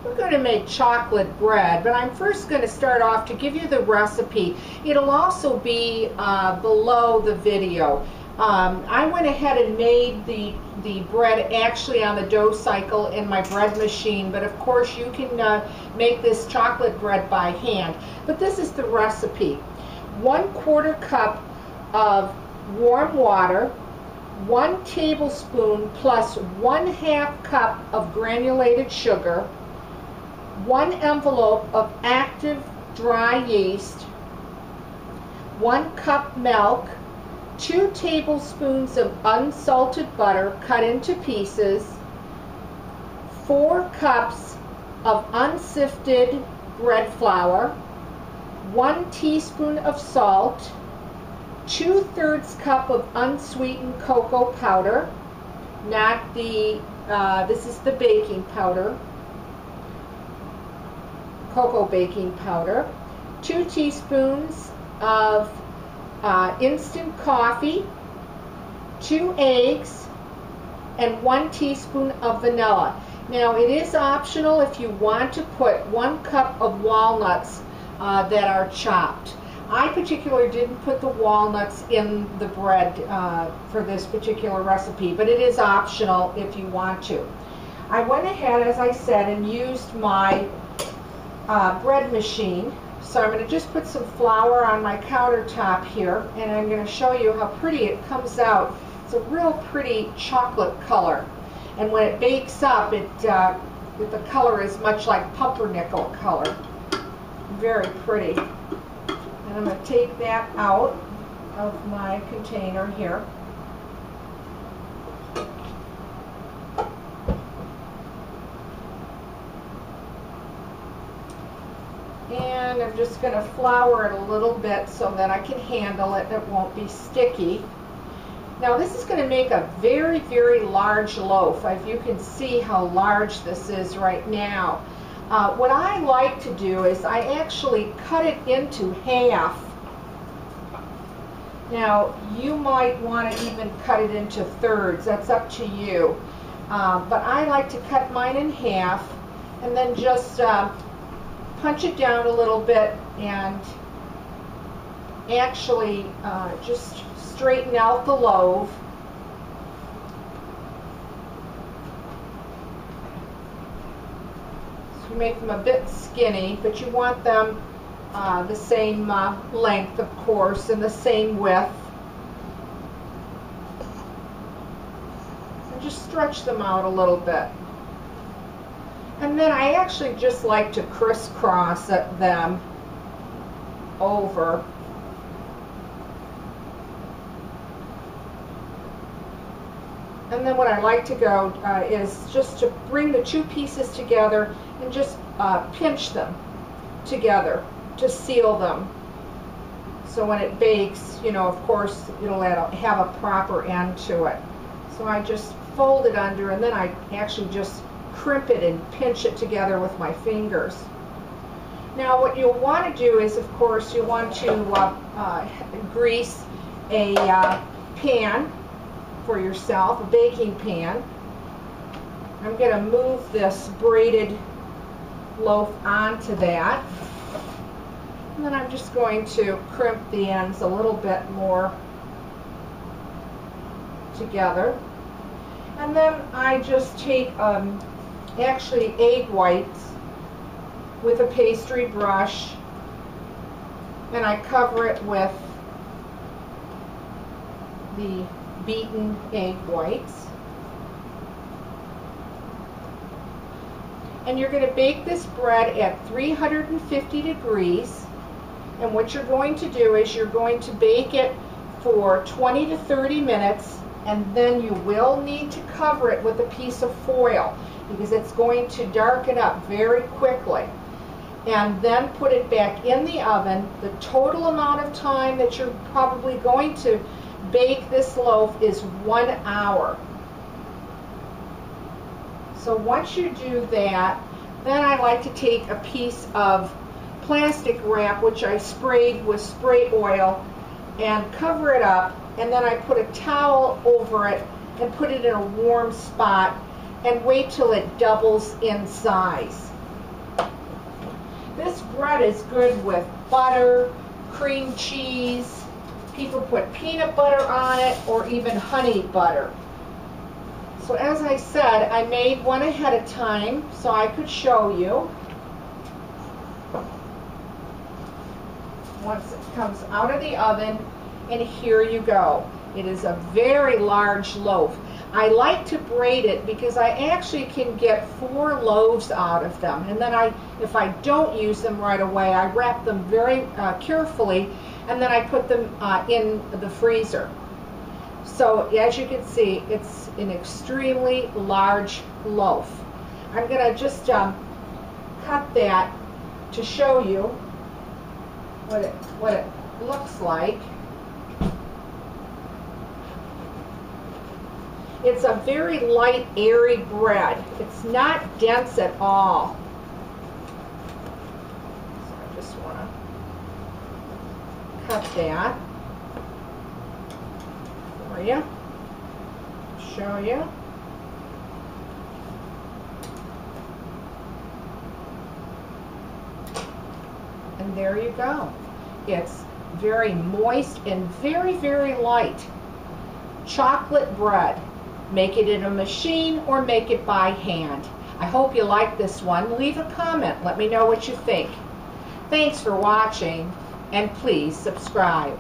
We're going to make chocolate bread, but I'm first going to start off to give you the recipe. It'll also be below the video. I went ahead and made the bread actually on the dough cycle in my bread machine, but of course you can make this chocolate bread by hand. But this is the recipe. 1/4 cup of warm water, 1 tablespoon plus 1/2 cup of granulated sugar, 1 envelope of active dry yeast, 1 cup milk, 2 tablespoons of unsalted butter cut into pieces, 4 cups of unsifted bread flour, 1 teaspoon of salt, 2/3 cup of unsweetened cocoa powder, not the, this is the baking powder, cocoa baking powder, 2 teaspoons of instant coffee, 2 eggs, and 1 teaspoon of vanilla. Now it is optional if you want to put 1 cup of walnuts that are chopped. I particularly didn't put the walnuts in the bread for this particular recipe, but it is optional if you want to. I went ahead, as I said, and used my bread machine. So I'm going to just put some flour on my countertop here, and I'm going to show you how pretty it comes out. It's a real pretty chocolate color, and when it bakes up, the color is much like pumpernickel color. Very pretty. And I'm going to take that out of my container here. And I'm just going to flour it a little bit so that I can handle it. It won't be sticky. Now this is going to make a very, very large loaf. If you can see how large this is right now. What I like to do is I actually cut it into half. Now you might want to even cut it into thirds. That's up to you. But I like to cut mine in half and then just punch it down a little bit and actually just straighten out the loaf. So you make them a bit skinny, but you want them the same length, of course, and the same width. And just stretch them out a little bit. And then I actually just like to crisscross them over. And then what I like to go is just to bring the 2 pieces together and just pinch them together to seal them. So when it bakes, you know, of course, it'll have a proper end to it. So I just fold it under, and then I actually just crimp it and pinch it together with my fingers. Now what you'll want to do is, of course, you want to grease a pan for yourself, a baking pan. I'm going to move this braided loaf onto that. And then I'm just going to crimp the ends a little bit more together. And then I just take actually egg whites with a pastry brush, and I cover it with the beaten egg whites. And you're going to bake this bread at 350 degrees, and what you're going to do is you're going to bake it for 20 to 30 minutes, and then you will need to cover it with a piece of foil because it's going to darken up very quickly. And then put it back in the oven. The total amount of time that you're probably going to bake this loaf is 1 hour. So once you do that, then I like to take a piece of plastic wrap, which I sprayed with spray oil, and cover it up, and then I put a towel over it and put it in a warm spot and wait till it doubles in size. this bread is good with butter, cream cheese. People put peanut butter on it or even honey butter. So as I said, I made one ahead of time so I could show you. Once it comes out of the oven, and here you go. It is a very large loaf. I like to braid it because I actually can get 4 loaves out of them. And then if I don't use them right away, I wrap them very carefully, and then I put them in the freezer. So as you can see, it's an extremely large loaf. I'm going to just cut that to show you what it looks like. It's a very light, airy bread. It's not dense at all. So I just want to cut that for you, show you. And there you go. It's very moist and very, very light. Chocolate bread. Make it in a machine or make it by hand. I hope you like this one. Leave a comment. Let me know what you think. Thanks for watching, and please subscribe.